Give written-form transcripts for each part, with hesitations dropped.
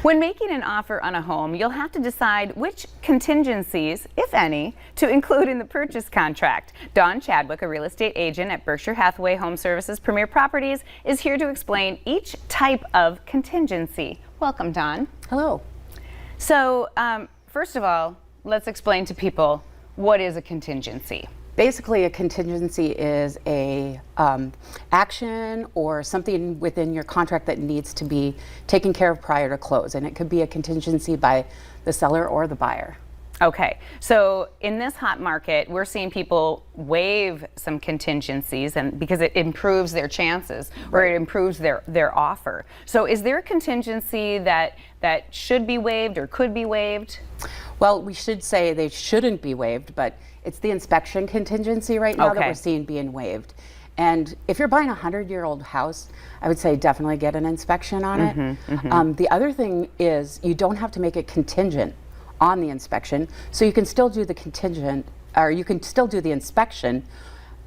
When making an offer on a home, you'll have to decide which contingencies, if any, to include in the purchase contract. Dawn Chadwick, a real estate agent at Berkshire Hathaway Home Services Premier Properties, is here to explain each type of contingency. Welcome, Dawn. Hello. So, first of all, let's explain to people what is a contingency. Basically, a contingency is a action or something within your contract that needs to be taken care of prior to close, and it could be a contingency by the seller or the buyer. Okay, so in this hot market, we're seeing people waive some contingencies, and because it improves their chances or it improves their offer. So is there a contingency that should be waived or could be waived? Well, we should say they shouldn't be waived, but it's the inspection contingency right now that we're seeing being waived. And if you're buying a 100-year-old house, I would say definitely get an inspection on it. The other thing is you don't have to make it contingent on the inspection, so you can still do the contingent, or you can still do the inspection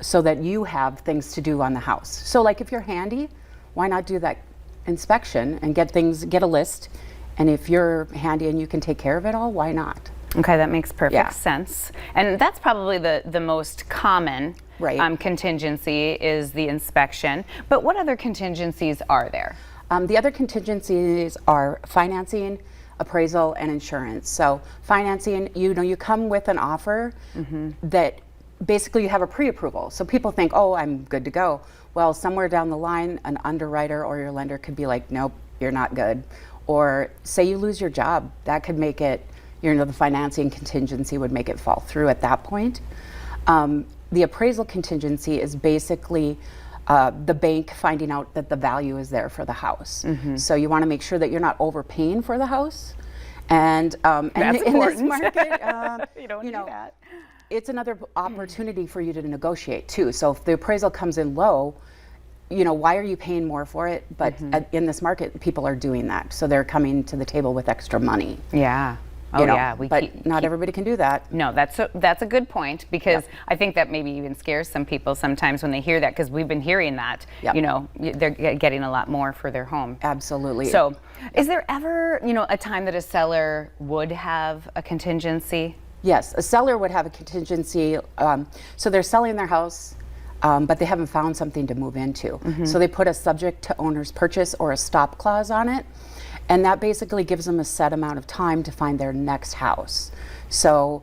so that you have things to do on the house. So like if you're handy, why not do that inspection and get a list, and if you're handy and you can take care of it all, why not? Okay, that makes perfect sense. And that's probably the most common contingency is the inspection. But what other contingencies are there? The other contingencies are financing, appraisal, and insurance. So financing, you come with an offer that basically you have a pre-approval. So people think, oh, I'm good to go. Well, somewhere down the line, an underwriter or your lender could be like, nope, you're not good. Or say you lose your job, that could make it, the financing contingency would make it fall through at that point. The appraisal contingency is basically the bank finding out that the value is there for the house. So you want to make sure that you're not overpaying for the house. And in this market, you don't do that. It's another opportunity for you to negotiate too. So if the appraisal comes in low, why are you paying more for it? But in this market, people are doing that. So they're coming to the table with extra money. Yeah. But not everybody can do that. No, that's a good point, because I think that maybe even scares some people sometimes when they hear that, because we've been hearing that, they're getting a lot more for their home. Absolutely. So is there ever, a time that a seller would have a contingency? Yes, a seller would have a contingency. So they're selling their house, but they haven't found something to move into. So they put a subject to owner's purchase or a stop clause on it. And that basically gives them a set amount of time to find their next house. So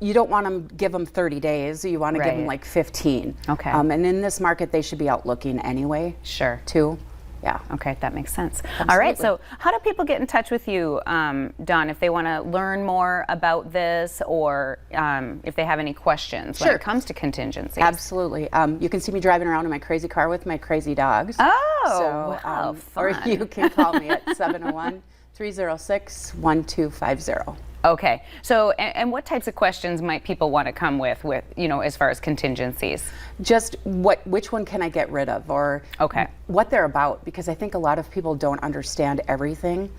you don't want to give them 30 days. You want to give them like 15. Okay. And in this market, they should be out looking anyway. Sure. Too. Yeah. Okay, that makes sense. Absolutely. All right, so how do people get in touch with you, Dawn, if they want to learn more about this, or if they have any questions when it comes to contingencies? Absolutely. You can see me driving around in my crazy car with my crazy dogs. Oh, wow, fun. Or you can call me at 701-306-1250. Okay, so and what types of questions might people want to come with as far as contingencies? Just which one can I get rid of, or what they're about, because I think a lot of people don't understand everything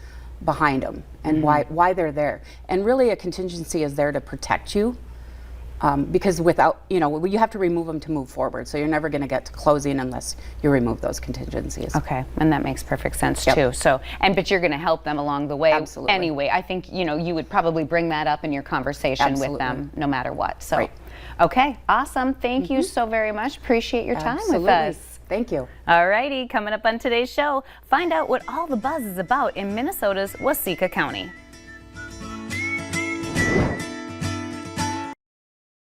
behind them and why they're there. And really, a contingency is there to protect you, because without, you have to remove them to move forward. So you're never going to get to closing unless you remove those contingencies. Okay, and that makes perfect sense too. So, but you're going to help them along the way. Absolutely. Anyway, I think you would probably bring that up in your conversation with them, no matter what. So, okay, awesome. Thank you so very much. Appreciate your time with us. Thank you. All righty, coming up on today's show, find out what all the buzz is about in Minnesota's Waseca County.